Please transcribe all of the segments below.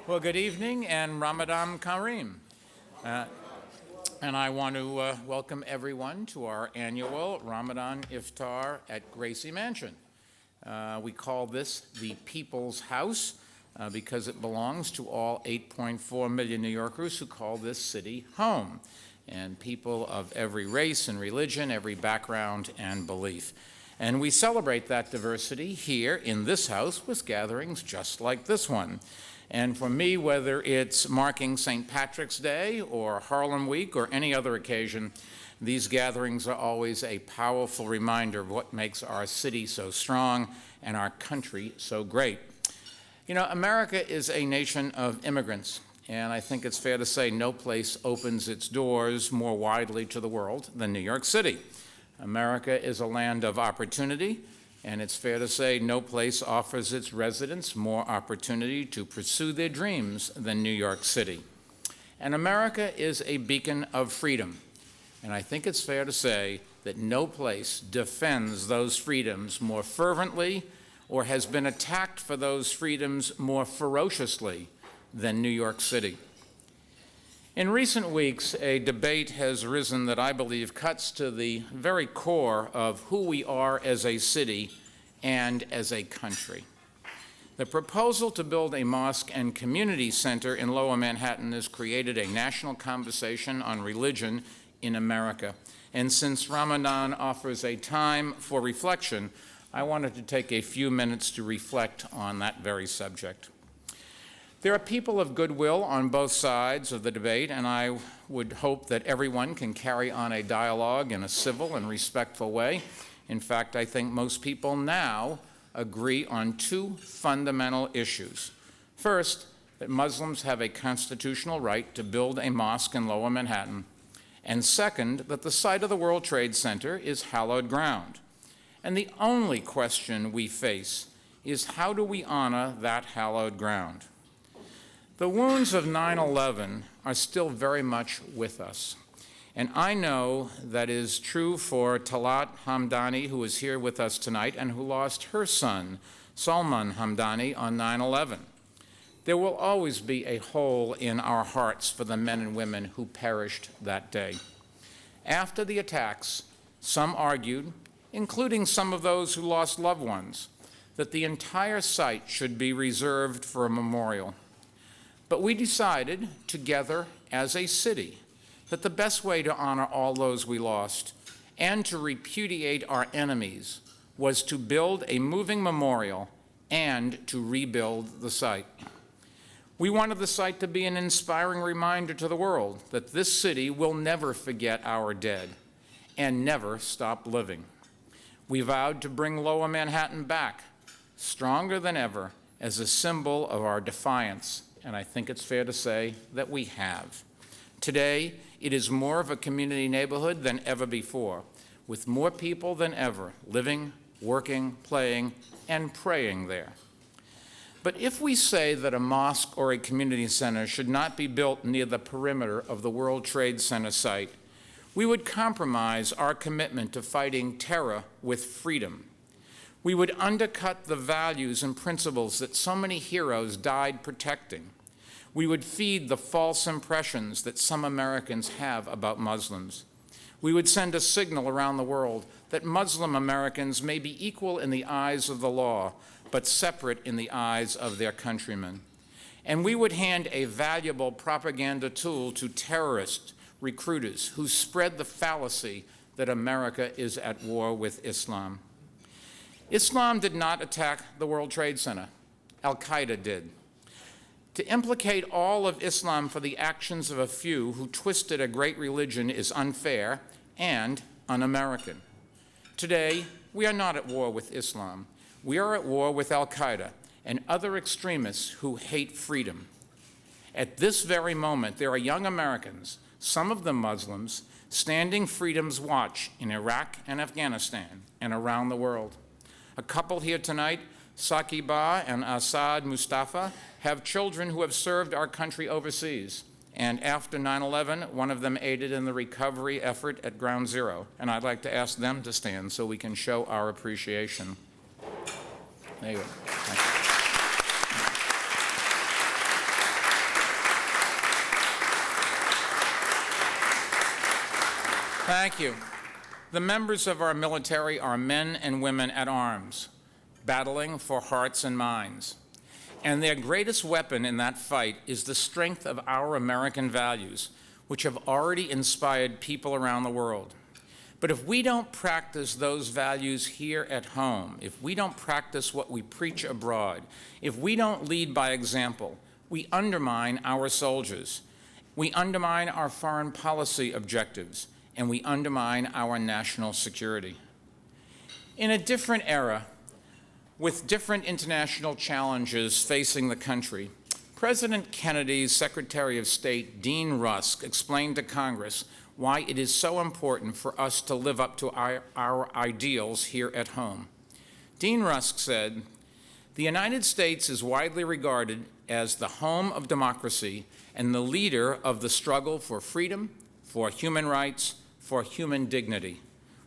Well, good evening and Ramadan Kareem. And I want to welcome everyone to our annual Ramadan Iftar at Gracie Mansion. We call this the People's House because it belongs to all 8.4 million New Yorkers who call this city home, and people of every race and religion, every background and belief. And we celebrate that diversity here in this house with gatherings just like this one. And for me, whether it's marking St. Patrick's Day or Harlem Week or any other occasion, these gatherings are always a powerful reminder of what makes our city so strong and our country so great. You know, America is a nation of immigrants, and I think it's fair to say no place opens its doors more widely to the world than New York City. America is a land of opportunity, and it's fair to say no place offers its residents more opportunity to pursue their dreams than New York City. And America is a beacon of freedom, and I think it's fair to say that no place defends those freedoms more fervently or has been attacked for those freedoms more ferociously than New York City. In recent weeks, a debate has arisen that I believe cuts to the very core of who we are as a city and as a country. The proposal to build a mosque and community center in Lower Manhattan has created a national conversation on religion in America. And since Ramadan offers a time for reflection, I wanted to take a few minutes to reflect on that very subject. There are people of goodwill on both sides of the debate, and I would hope that everyone can carry on a dialogue in a civil and respectful way. In fact, I think most people now agree on two fundamental issues. First, that Muslims have a constitutional right to build a mosque in Lower Manhattan, and second, that the site of the World Trade Center is hallowed ground. And the only question we face is how do we honor that hallowed ground? The wounds of 9/11 are still very much with us. And I know that is true for Talat Hamdani, who is here with us tonight and who lost her son, Salman Hamdani, on 9/11. There will always be a hole in our hearts for the men and women who perished that day. After the attacks, some argued, including some of those who lost loved ones, that the entire site should be reserved for a memorial. But we decided, together as a city, that the best way to honor all those we lost and to repudiate our enemies was to build a moving memorial and to rebuild the site. We wanted the site to be an inspiring reminder to the world that this city will never forget our dead and never stop living. We vowed to bring Lower Manhattan back, stronger than ever, as a symbol of our defiance, and I think it's fair to say that we have. Today, it is more of a community neighborhood than ever before, with more people than ever living, working, playing, and praying there. But if we say that a mosque or a community center should not be built near the perimeter of the World Trade Center site, we would compromise our commitment to fighting terror with freedom. We would undercut the values and principles that so many heroes died protecting. We would feed the false impressions that some Americans have about Muslims. We would send a signal around the world that Muslim Americans may be equal in the eyes of the law, but separate in the eyes of their countrymen. And we would hand a valuable propaganda tool to terrorist recruiters who spread the fallacy that America is at war with Islam. Islam did not attack the World Trade Center. Al-Qaeda did. To implicate all of Islam for the actions of a few who twisted a great religion is unfair and un-American. Today, we are not at war with Islam. We are at war with Al-Qaeda and other extremists who hate freedom. At this very moment, there are young Americans, some of them Muslims, standing freedom's watch in Iraq and Afghanistan and around the world. A couple here tonight, Sakiba and Asad Mustafa, have children who have served our country overseas. And after 9/11, one of them aided in the recovery effort at Ground Zero. And I'd like to ask them to stand so we can show our appreciation. There you go. Thank you. Thank you. The members of our military are men and women at arms, battling for hearts and minds. And their greatest weapon in that fight is the strength of our American values, which have already inspired people around the world. But if we don't practice those values here at home, if we don't practice what we preach abroad, if we don't lead by example, we undermine our soldiers, we undermine our foreign policy objectives, and we undermine our national security. In a different era, with different international challenges facing the country, President Kennedy's Secretary of State, Dean Rusk, explained to Congress why it is so important for us to live up to our ideals here at home. Dean Rusk said, "The United States is widely regarded as the home of democracy and the leader of the struggle for freedom, for human rights, for human dignity.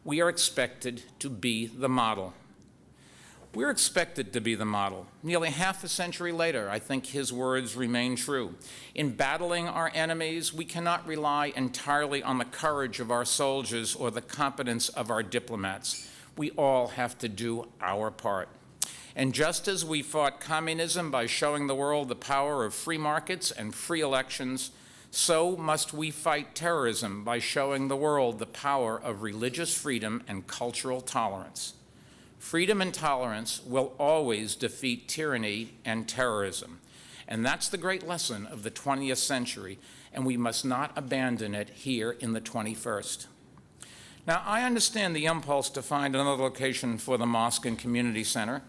We are expected to be the model." We're expected to be the model. Nearly half a century later, I think his words remain true. In battling our enemies, we cannot rely entirely on the courage of our soldiers or the competence of our diplomats. We all have to do our part. And just as we fought communism by showing the world the power of free markets and free elections, so must we fight terrorism by showing the world the power of religious freedom and cultural tolerance. Freedom and tolerance will always defeat tyranny and terrorism. And that's the great lesson of the 20th century, and we must not abandon it here in the 21st. Now, I understand the impulse to find another location for the mosque and community center.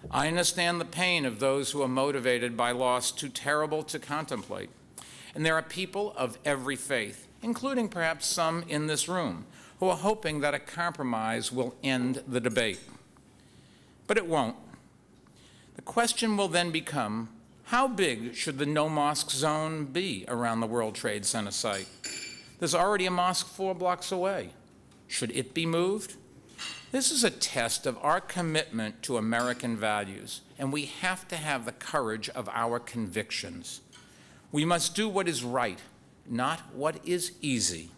I understand the pain of those who are motivated by loss too terrible to contemplate. And there are people of every faith, including perhaps some in this room, who are hoping that a compromise will end the debate. But it won't. The question will then become, how big should the no-mosque zone be around the World Trade Center site? There's already a mosque 4 blocks away. Should it be moved? This is a test of our commitment to American values, and we have to have the courage of our convictions. We must do what is right, not what is easy.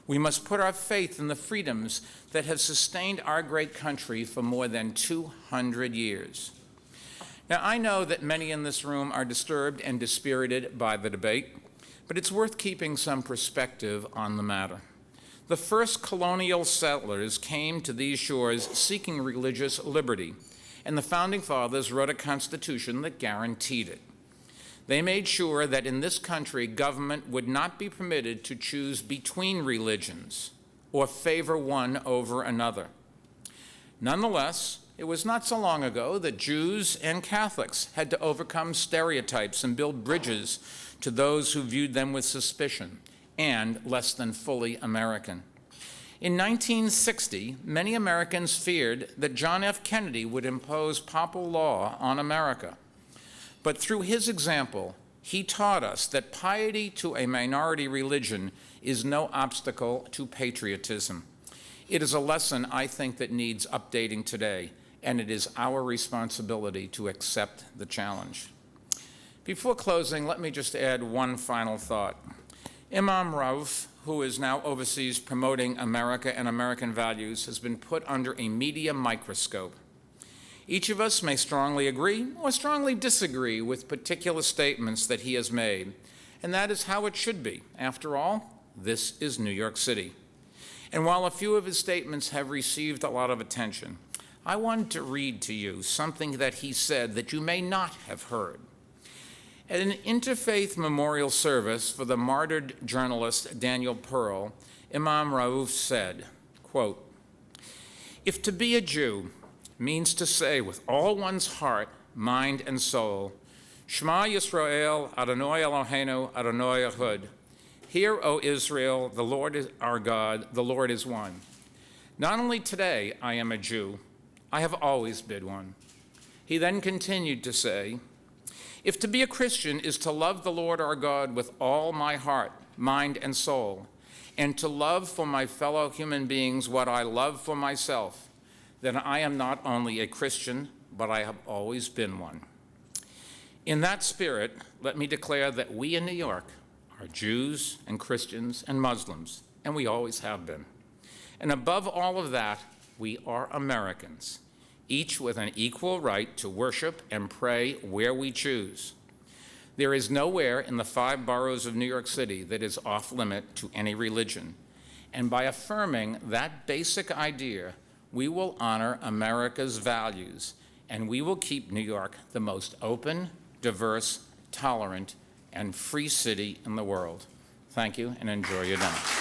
We must put our faith in the freedoms that have sustained our great country for more than 200 years. Now, I know that many in this room are disturbed and dispirited by the debate, but it's worth keeping some perspective on the matter. The first colonial settlers came to these shores seeking religious liberty, and the Founding Fathers wrote a constitution that guaranteed it. They made sure that in this country, government would not be permitted to choose between religions or favor one over another. Nonetheless, it was not so long ago that Jews and Catholics had to overcome stereotypes and build bridges to those who viewed them with suspicion and less than fully American. In 1960, many Americans feared that John F. Kennedy would impose papal law on America. But through his example, he taught us that piety to a minority religion is no obstacle to patriotism. It is a lesson I think that needs updating today, and it is our responsibility to accept the challenge. Before closing, let me just add one final thought. Imam Rauf, who is now overseas promoting America and American values, has been put under a media microscope. Each of us may strongly agree or strongly disagree with particular statements that he has made, and that is how it should be. After all, this is New York City. And while a few of his statements have received a lot of attention, I wanted to read to you something that he said that you may not have heard. At an interfaith memorial service for the martyred journalist Daniel Pearl, Imam Rauf said, quote, "If to be a Jew means to say with all one's heart, mind, and soul, Shema Yisrael, Adonai Eloheinu, Adonai Echad. Hear, O Israel, the Lord is our God, the Lord is one. Not only today I am a Jew, I have always been one." He then continued to say, "If to be a Christian is to love the Lord our God with all my heart, mind, and soul, and to love for my fellow human beings what I love for myself, then I am not only a Christian, but I have always been one." In that spirit, let me declare that we in New York are Jews and Christians and Muslims, and we always have been. And above all of that, we are Americans, each with an equal right to worship and pray where we choose. There is nowhere in the 5 boroughs of New York City that is off limit to any religion. And by affirming that basic idea, we will honor America's values, and we will keep New York the most open, diverse, tolerant, and free city in the world. Thank you, and enjoy your dinner.